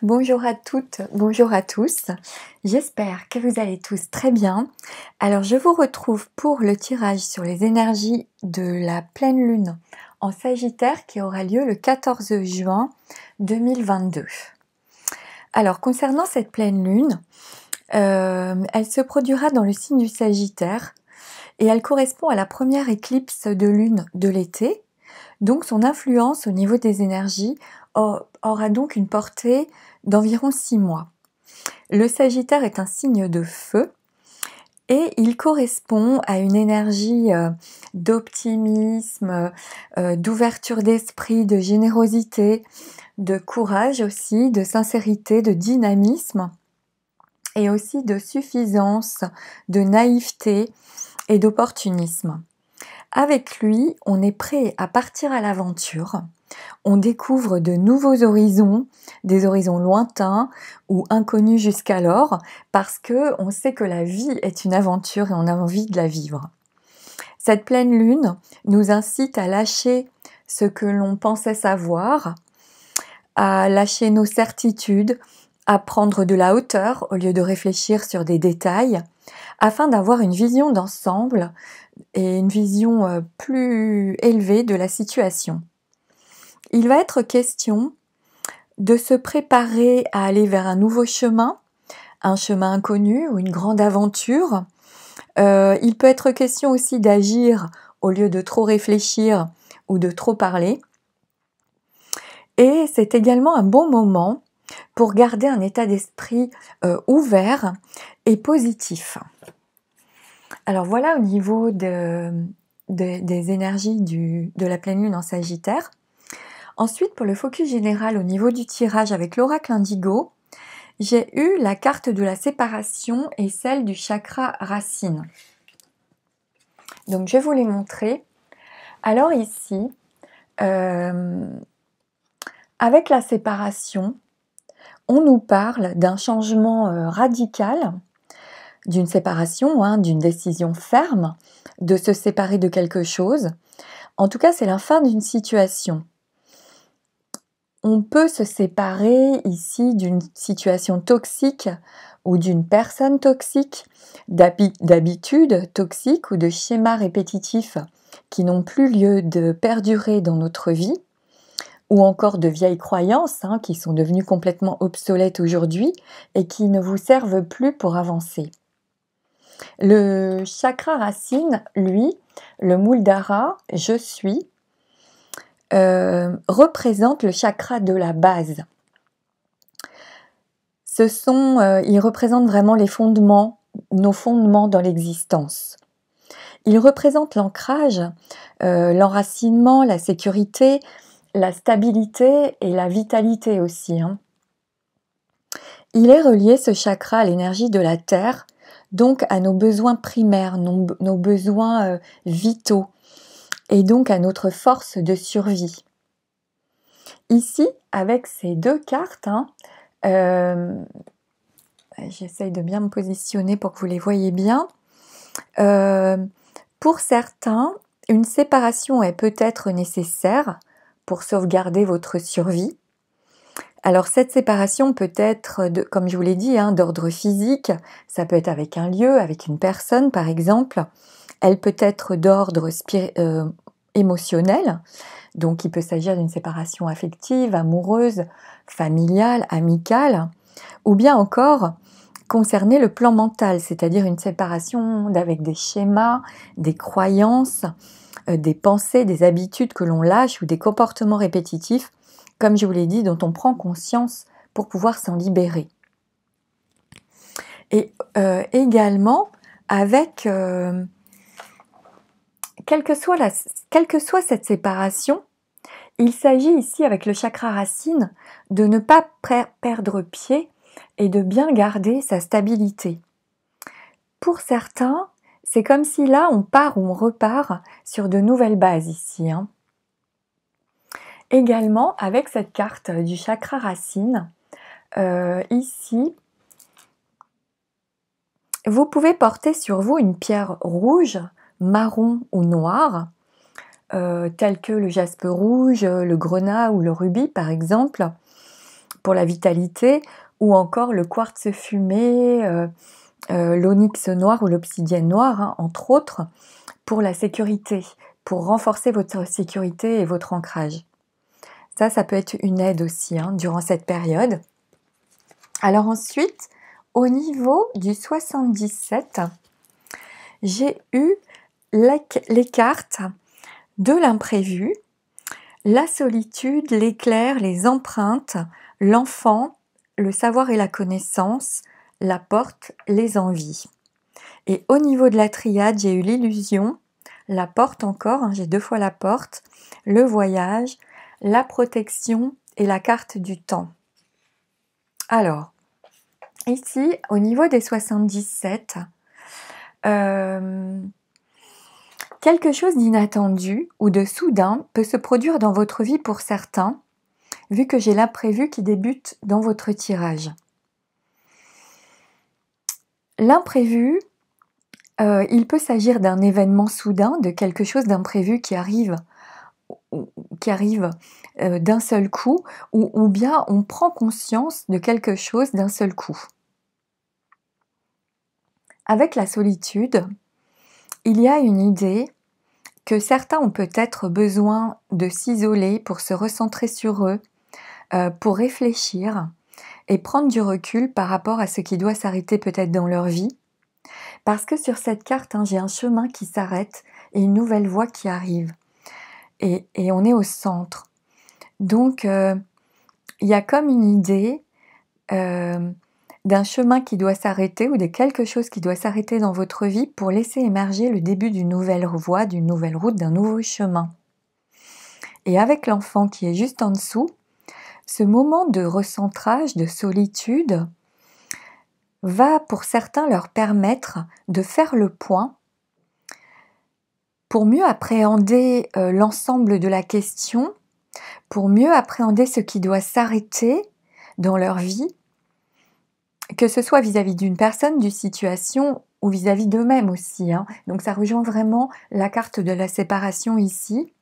Bonjour à toutes, bonjour à tous. J'espère que vous allez tous très bien. Alors je vous retrouve pour le tirage sur les énergies de la pleine lune en Sagittaire qui aura lieu le 14 juin 2022. Alors concernant cette pleine lune, elle se produira dans le signe du Sagittaire et elle correspond à la première éclipse de lune de l'été. Donc son influence au niveau des énergies aura donc une portée d'environ 6 mois. Le Sagittaire est un signe de feu et il correspond à une énergie d'optimisme, d'ouverture d'esprit, de générosité, de courage aussi, de sincérité, de dynamisme et aussi de suffisance, de naïveté et d'opportunisme. Avec lui, on est prêt à partir à l'aventure. On découvre de nouveaux horizons, des horizons lointains ou inconnus jusqu'alors, parce que on sait que la vie est une aventure et on a envie de la vivre. Cette pleine lune nous incite à lâcher ce que l'on pensait savoir, à lâcher nos certitudes, à prendre de la hauteur au lieu de réfléchir sur des détails, afin d'avoir une vision d'ensemble et une vision plus élevée de la situation. Il va être question de se préparer à aller vers un nouveau chemin, un chemin inconnu ou une grande aventure. Il peut être question aussi d'agir au lieu de trop réfléchir ou de trop parler. Et c'est également un bon moment pour garder un état d'esprit ouvert et positif. Alors voilà au niveau des énergies de la pleine lune en Sagittaire. Ensuite, pour le focus général au niveau du tirage avec l'oracle indigo, j'ai eu la carte de la séparation et celle du chakra racine. Donc je vais vous les montrer. Alors ici, avec la séparation, on nous parle d'un changement radical, d'une séparation, d'une décision ferme, de se séparer de quelque chose. En tout cas, c'est la fin d'une situation. On peut se séparer ici d'une situation toxique ou d'une personne toxique, d'habitudes toxiques ou de schémas répétitifs qui n'ont plus lieu de perdurer dans notre vie, ou encore de vieilles croyances qui sont devenues complètement obsolètes aujourd'hui et qui ne vous servent plus pour avancer. Le chakra racine, lui, le Muladhara, je suis, représente le chakra de la base. Il représente vraiment les fondements, nos fondements dans l'existence. Il représente l'ancrage, l'enracinement, la sécurité, la stabilité et la vitalité aussi. Il est relié, ce chakra, à l'énergie de la terre, donc à nos besoins primaires, nos besoins vitaux, et donc à notre force de survie. Ici, avec ces deux cartes, j'essaye de bien me positionner pour que vous les voyez bien. Pour certains, une séparation est peut-être nécessaire pour sauvegarder votre survie. Alors cette séparation peut être, comme je vous l'ai dit, d'ordre physique, ça peut être avec un lieu, avec une personne par exemple. Elle peut être d'ordre émotionnel, donc il peut s'agir d'une séparation affective, amoureuse, familiale, amicale, ou bien encore concerner le plan mental, c'est-à-dire une séparation avec des schémas, des croyances, des pensées, des habitudes que l'on lâche ou des comportements répétitifs, comme je vous l'ai dit, dont on prend conscience pour pouvoir s'en libérer. Et également avec quelle que soit cette séparation, il s'agit ici, avec le chakra racine, de ne pas perdre pied et de bien garder sa stabilité. Pour certains, c'est comme si là, on part ou on repart sur de nouvelles bases ici. Également, avec cette carte du chakra racine, ici, vous pouvez porter sur vous une pierre rouge, marron ou noire, tels que le jaspe rouge, le grenat ou le rubis par exemple, pour la vitalité, ou encore le quartz fumé, l'onyx noir ou l'obsidienne noire, hein, entre autres, pour la sécurité, pour renforcer votre sécurité et votre ancrage. Ça peut être une aide aussi hein, durant cette période. Alors ensuite, au niveau du 77, j'ai eu les cartes de l'imprévu, la solitude, l'éclair, les empreintes, l'enfant, le savoir et la connaissance, la porte, les envies. Et au niveau de la triade, j'ai eu l'illusion, la porte encore, hein, j'ai 2 fois la porte, le voyage, la protection et la carte du temps. Alors, ici, au niveau des 77, quelque chose d'inattendu ou de soudain peut se produire dans votre vie pour certains, vu que j'ai l'imprévu qui débute dans votre tirage. L'imprévu, il peut s'agir d'un événement soudain, de quelque chose d'imprévu qui arrive d'un seul coup, ou bien on prend conscience de quelque chose d'un seul coup. Avec la solitude, il y a une idée que certains ont peut-être besoin de s'isoler pour se recentrer sur eux, pour réfléchir et prendre du recul par rapport à ce qui doit s'arrêter peut-être dans leur vie. Parce que sur cette carte, hein, j'ai un chemin qui s'arrête et une nouvelle voie qui arrive. Et on est au centre. Donc, il y a comme une idée d'un chemin qui doit s'arrêter ou de quelque chose qui doit s'arrêter dans votre vie pour laisser émerger le début d'une nouvelle voie, d'une nouvelle route, d'un nouveau chemin. Et avec l'enfant qui est juste en dessous, ce moment de recentrage, de solitude, va pour certains leur permettre de faire le point pour mieux appréhender l'ensemble de la question, pour mieux appréhender ce qui doit s'arrêter dans leur vie, que ce soit vis-à-vis d'une personne, d'une situation ou vis-à-vis d'eux-mêmes aussi. Hein. Donc ça rejoint vraiment la carte de la séparation ici.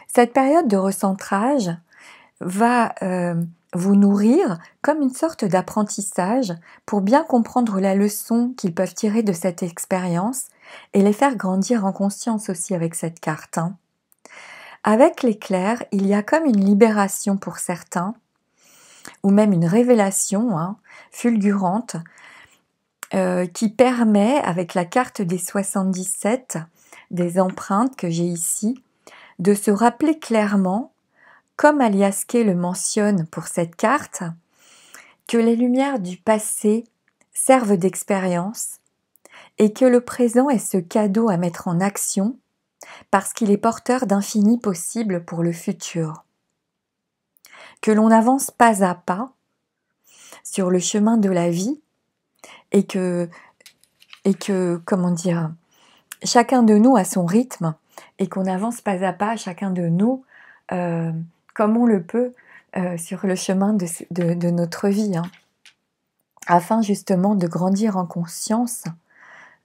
Cette période de recentrage va vous nourrir comme une sorte d'apprentissage pour bien comprendre la leçon qu'ils peuvent tirer de cette expérience et les faire grandir en conscience aussi avec cette carte. Hein. Avec l'éclair, il y a comme une libération pour certains, ou même une révélation fulgurante qui permet, avec la carte des 77, des empreintes que j'ai ici, de se rappeler clairement, comme Alias Kay le mentionne pour cette carte, que les lumières du passé servent d'expérience et que le présent est ce cadeau à mettre en action parce qu'il est porteur d'infini possible pour le futur. Que l'on avance pas à pas sur le chemin de la vie et que comment dire, chacun de nous a son rythme et qu'on avance pas à pas, chacun de nous, comme on le peut, sur le chemin de notre vie, hein, afin justement de grandir en conscience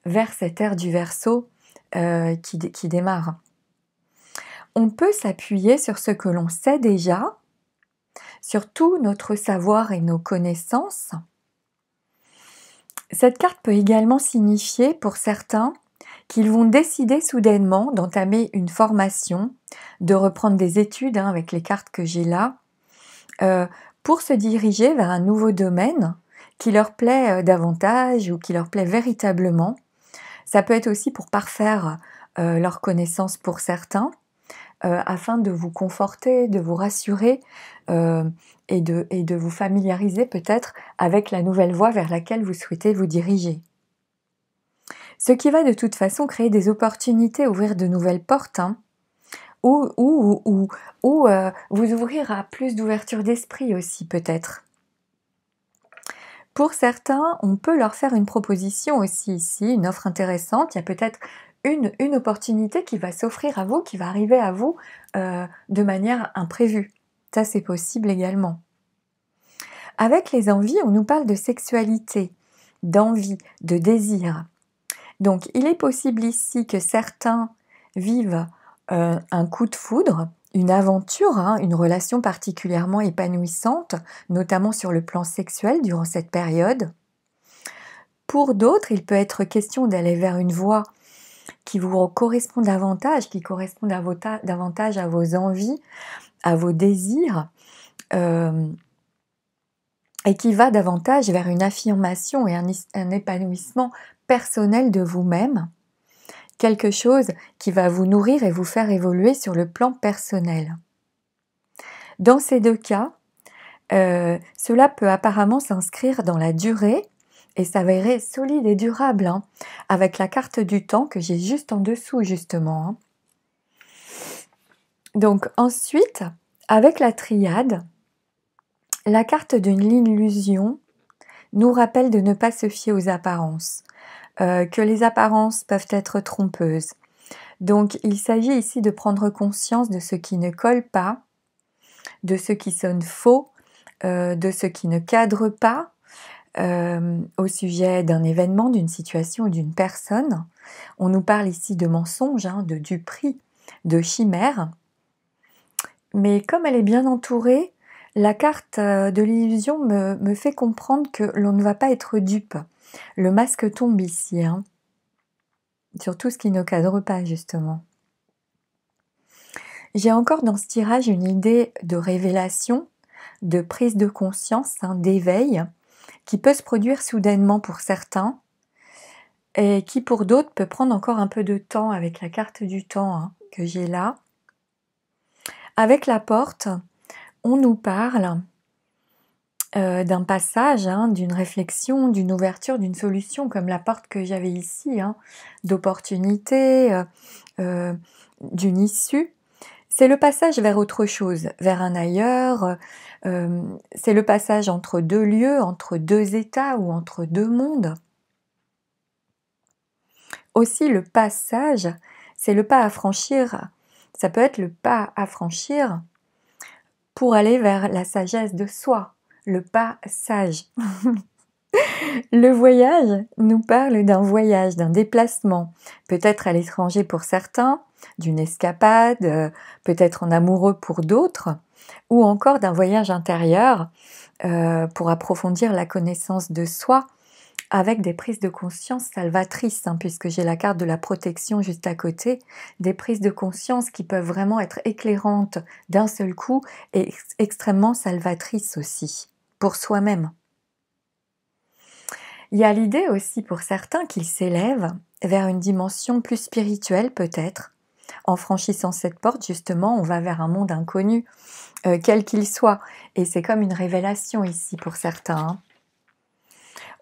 vers cette ère du Verseau qui démarre. On peut s'appuyer sur ce que l'on sait déjà, sur tout notre savoir et nos connaissances. Cette carte peut également signifier pour certains qu'ils vont décider soudainement d'entamer une formation, de reprendre des études avec les cartes que j'ai là, pour se diriger vers un nouveau domaine qui leur plaît davantage ou qui leur plaît véritablement. Ça peut être aussi pour parfaire leurs connaissances pour certains, afin de vous conforter, de vous rassurer et de vous familiariser peut-être avec la nouvelle voie vers laquelle vous souhaitez vous diriger. Ce qui va de toute façon créer des opportunités, ouvrir de nouvelles portes, hein, ou vous ouvrir à plus d'ouverture d'esprit aussi peut-être. Pour certains, on peut leur faire une proposition aussi ici, une offre intéressante. Il y a peut-être une opportunité qui va s'offrir à vous, qui va arriver à vous de manière imprévue. Ça, c'est possible également. Avec les envies, on nous parle de sexualité, d'envie, de désir. Donc, il est possible ici que certains vivent un coup de foudre une aventure, hein, une relation particulièrement épanouissante, notamment sur le plan sexuel durant cette période. Pour d'autres, il peut être question d'aller vers une voie qui vous correspond davantage, qui correspond davantage à vos envies, à vos désirs, et qui va davantage vers une affirmation et un épanouissement personnel de vous-même, quelque chose qui va vous nourrir et vous faire évoluer sur le plan personnel. Dans ces deux cas, cela peut apparemment s'inscrire dans la durée et s'avérer solide et durable, hein, avec la carte du temps que j'ai juste en dessous justement. Hein. Donc ensuite, avec la triade, la carte de l'illusion nous rappelle de ne pas se fier aux apparences, que les apparences peuvent être trompeuses. Donc il s'agit ici de prendre conscience de ce qui ne colle pas, de ce qui sonne faux, de ce qui ne cadre pas au sujet d'un événement, d'une situation ou d'une personne. On nous parle ici de mensonges, hein, de duperies, de chimères. Mais comme elle est bien entourée, la carte de l'illusion me fait comprendre que l'on ne va pas être dupe. Le masque tombe ici, hein, sur tout ce qui ne cadre pas justement. J'ai encore dans ce tirage une idée de révélation, de prise de conscience, hein, d'éveil, qui peut se produire soudainement pour certains, et qui pour d'autres peut prendre encore un peu de temps avec la carte du temps, hein, que j'ai là. Avec la porte, on nous parle d'un passage, hein, d'une réflexion, d'une ouverture, d'une solution, comme la porte que j'avais ici, hein, d'opportunité, d'une issue. C'est le passage vers autre chose, vers un ailleurs, c'est le passage entre deux lieux, entre deux états ou entre deux mondes. Aussi le passage, c'est le pas à franchir, ça peut être le pas à franchir pour aller vers la sagesse de soi, le pas sage. Le voyage nous parle d'un voyage, d'un déplacement, peut-être à l'étranger pour certains, d'une escapade, peut-être en amoureux pour d'autres, ou encore d'un voyage intérieur pour approfondir la connaissance de soi avec des prises de conscience salvatrices, hein, puisque j'ai la carte de la protection juste à côté, des prises de conscience qui peuvent vraiment être éclairantes d'un seul coup et extrêmement salvatrices aussi, pour soi-même. Il y a l'idée aussi pour certains qu'ils s'élèvent vers une dimension plus spirituelle peut-être. En franchissant cette porte, justement, on va vers un monde inconnu, quel qu'il soit. Et c'est comme une révélation ici pour certains. Hein.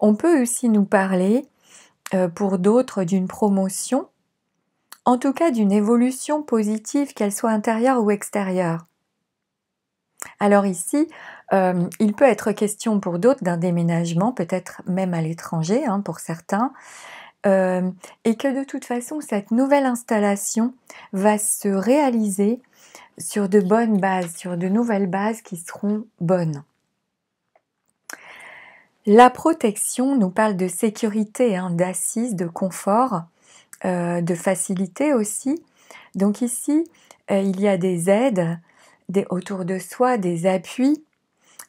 On peut aussi nous parler, pour d'autres, d'une promotion, en tout cas d'une évolution positive, qu'elle soit intérieure ou extérieure. Alors ici, il peut être question pour d'autres d'un déménagement, peut-être même à l'étranger, hein, pour certains, et que de toute façon, cette nouvelle installation va se réaliser sur de bonnes bases, sur de nouvelles bases qui seront bonnes. La protection nous parle de sécurité, hein, d'assise, de confort, de facilité aussi. Donc ici, il y a des aides autour de soi, des appuis.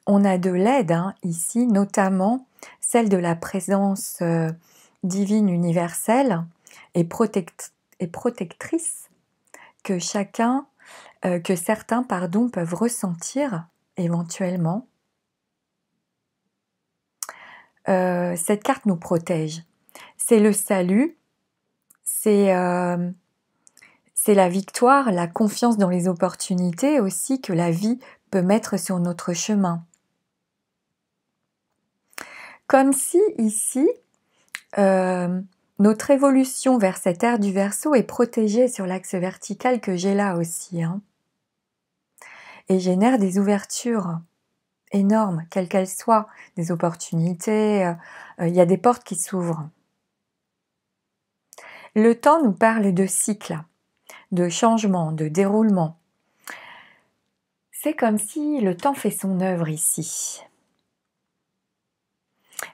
On a de l'aide, hein, ici, notamment celle de la présence divine universelle et protectrice que certains, peuvent ressentir éventuellement. Cette carte nous protège. C'est le salut, c'est la victoire, la confiance dans les opportunités aussi que la vie peut mettre sur notre chemin. Comme si ici, notre évolution vers cette ère du Verseau est protégée sur l'axe vertical que j'ai là aussi, hein, et génère des ouvertures énormes, quelles qu'elles soient, des opportunités, il y a des portes qui s'ouvrent. Le temps nous parle de cycle, de changement, de déroulement. C'est comme si le temps fait son œuvre ici.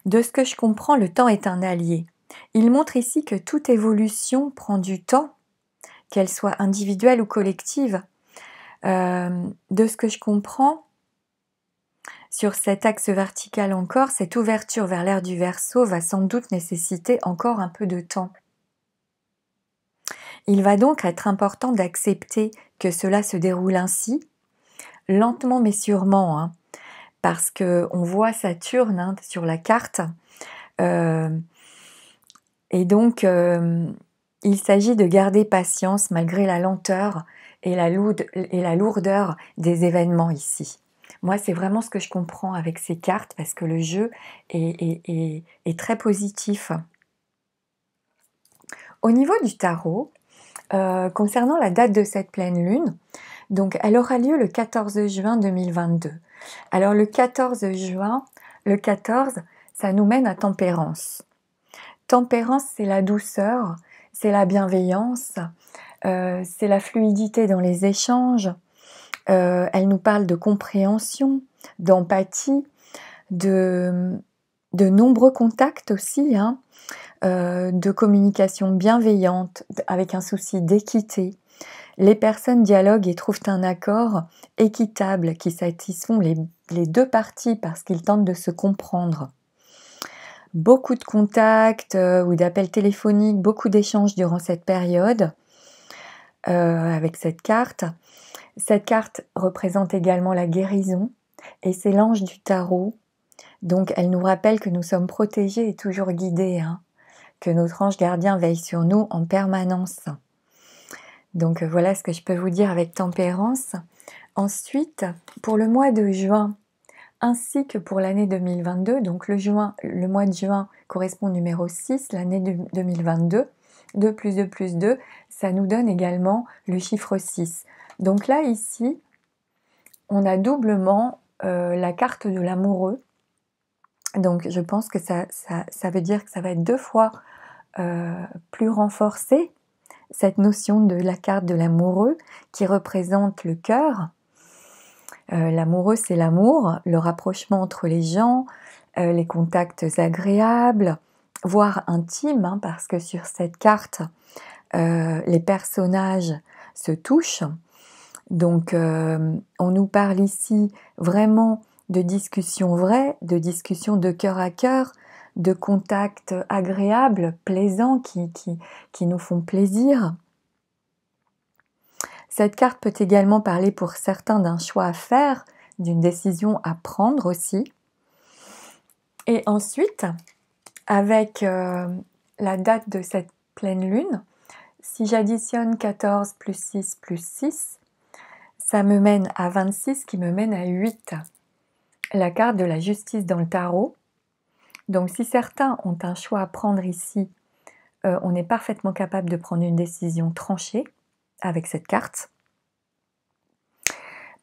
De ce que je comprends, le temps est un allié. Il montre ici que toute évolution prend du temps, qu'elle soit individuelle ou collective. De ce que je comprends, sur cet axe vertical encore, cette ouverture vers l'ère du Verseau va sans doute nécessiter encore un peu de temps. Il va donc être important d'accepter que cela se déroule ainsi, lentement mais sûrement, hein, parce qu'on voit Saturne hein, sur la carte, et donc il s'agit de garder patience malgré la lenteur et la lourdeur des événements ici. Moi, c'est vraiment ce que je comprends avec ces cartes, parce que le jeu est très positif. Au niveau du tarot, concernant la date de cette pleine lune, donc elle aura lieu le 14 juin 2022. Alors le 14 juin, le 14, ça nous mène à Tempérance. Tempérance, c'est la douceur, c'est la bienveillance, c'est la fluidité dans les échanges. Elle nous parle de compréhension, d'empathie, de nombreux contacts aussi, hein, de communication bienveillante, avec un souci d'équité. Les personnes dialoguent et trouvent un accord équitable qui satisfont les deux parties parce qu'ils tentent de se comprendre. Beaucoup de contacts ou d'appels téléphoniques, beaucoup d'échanges durant cette période avec cette carte. Cette carte représente également la guérison et c'est l'ange du tarot. Donc elle nous rappelle que nous sommes protégés et toujours guidés, hein, que notre ange gardien veille sur nous en permanence. Donc voilà ce que je peux vous dire avec Tempérance. Ensuite, pour le mois de juin, ainsi que pour l'année 2022, donc le mois de juin correspond au numéro 6, l'année 2022, 2 plus 2 plus 2, ça nous donne également le chiffre 6. Donc là, ici, on a doublement la carte de l'amoureux. Donc je pense que ça veut dire que ça va être 2 fois plus renforcé, cette notion de la carte de l'amoureux qui représente le cœur. L'amoureux, c'est l'amour, le rapprochement entre les gens, les contacts agréables, voire intimes, hein, parce que sur cette carte, les personnages se touchent. Donc, on nous parle ici vraiment de discussions vraies, de discussions de cœur à cœur, de contacts agréables, plaisants, qui nous font plaisir. Cette carte peut également parler pour certains d'un choix à faire, d'une décision à prendre aussi. Et ensuite, avec la date de cette pleine lune, si j'additionne 14 plus 6 plus 6, ça me mène à 26 qui me mène à 8. La carte de la justice dans le tarot. Donc si certains ont un choix à prendre ici, on est parfaitement capable de prendre une décision tranchée avec cette carte.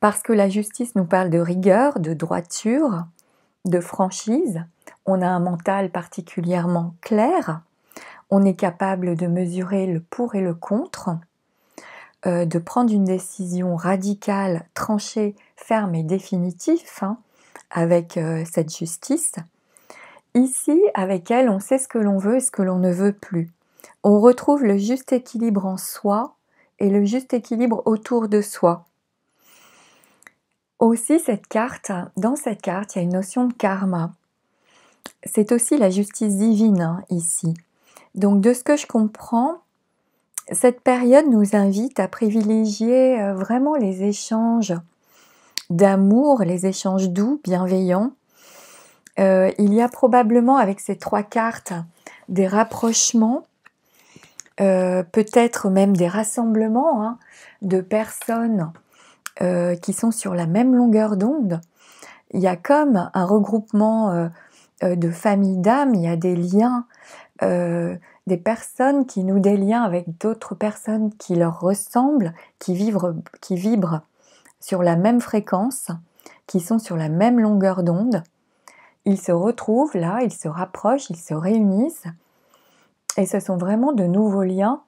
Parce que la justice nous parle de rigueur, de droiture, de franchise. On a un mental particulièrement clair. On est capable de mesurer le pour et le contre, de prendre une décision radicale, tranchée, ferme et définitive, hein, avec cette justice. Ici, avec elle, on sait ce que l'on veut et ce que l'on ne veut plus. On retrouve le juste équilibre en soi et le juste équilibre autour de soi. Aussi, dans cette carte, il y a une notion de karma. C'est aussi la justice divine, hein, ici. Donc, de ce que je comprends, cette période nous invite à privilégier vraiment les échanges d'amour, les échanges doux, bienveillants. Il y a probablement avec ces 3 cartes des rapprochements, peut-être même des rassemblements, hein, de personnes qui sont sur la même longueur d'onde. Il y a comme un regroupement de familles d'âmes, il y a des liens, des personnes qui nouent des liens avec d'autres personnes qui leur ressemblent, qui vibrent sur la même fréquence, qui sont sur la même longueur d'onde. Ils se retrouvent là, ils se rapprochent, ils se réunissent. Et ce sont vraiment de nouveaux liens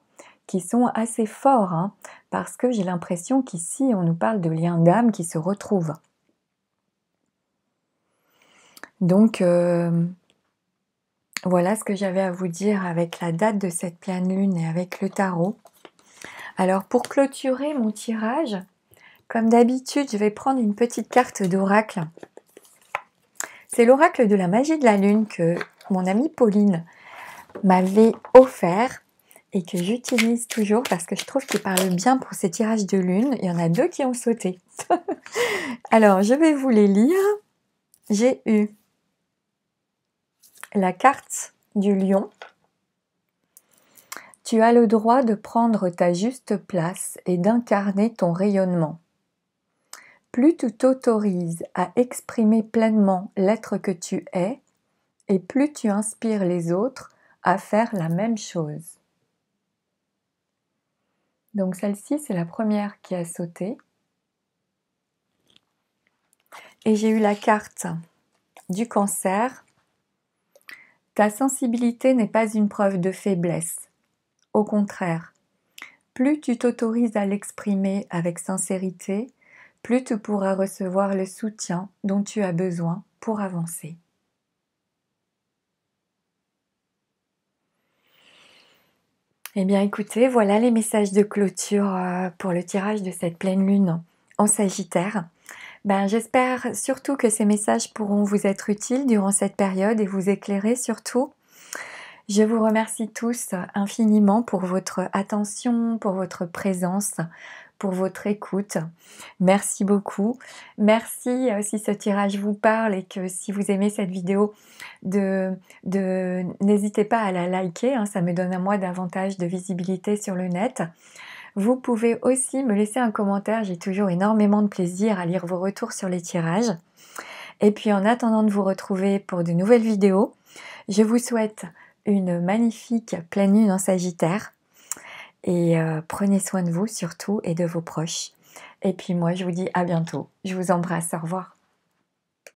qui sont assez forts, hein, parce que j'ai l'impression qu'ici, on nous parle de liens d'âme qui se retrouvent. Donc, voilà ce que j'avais à vous dire avec la date de cette pleine lune et avec le tarot. Alors, pour clôturer mon tirage, Comme d'habitude, je vais prendre une petite carte d'oracle. C'est l'oracle de la magie de la lune que mon amie Pauline m'avait offert et que j'utilise toujours parce que je trouve qu'il parle bien pour ces tirages de lune. Il y en a 2 qui ont sauté. Alors, je vais vous les lire. J'ai eu la carte du lion. Tu as le droit de prendre ta juste place et d'incarner ton rayonnement. Plus tu t'autorises à exprimer pleinement l'être que tu es, et plus tu inspires les autres à faire la même chose. Donc celle-ci, c'est la première qui a sauté. Et j'ai eu la carte du cancer. Ta sensibilité n'est pas une preuve de faiblesse. Au contraire, plus tu t'autorises à l'exprimer avec sincérité, plus tu pourras recevoir le soutien dont tu as besoin pour avancer. Eh bien écoutez, voilà les messages de clôture pour le tirage de cette pleine lune en Sagittaire. J'espère surtout que ces messages pourront vous être utiles durant cette période et vous éclairer surtout. Je vous remercie tous infiniment pour votre attention, pour votre présence, pour votre écoute. Merci beaucoup. Merci si ce tirage vous parle et que si vous aimez cette vidéo, n'hésitez pas à la liker, ça me donne à moi davantage de visibilité sur le net. Vous pouvez aussi me laisser un commentaire, j'ai toujours énormément de plaisir à lire vos retours sur les tirages. Et puis en attendant de vous retrouver pour de nouvelles vidéos, je vous souhaite une magnifique pleine lune en Sagittaire. Et prenez soin de vous surtout et de vos proches. Et puis moi, je vous dis à bientôt. Je vous embrasse. Au revoir.